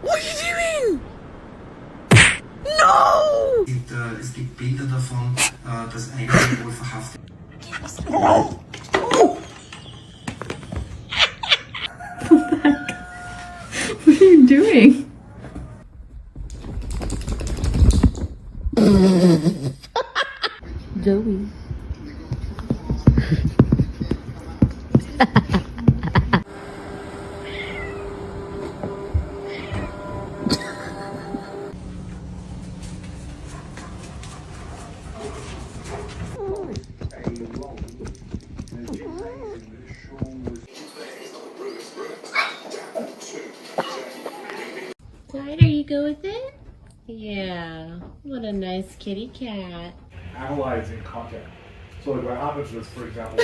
What are you doing? No! Es gibt Bilder davon, dass einige wohl verhaftet. What are you doing? Joey. Clyde, are you good with it? Yeah. What a nice kitty cat. Analyzing content. So like what happens is, for example,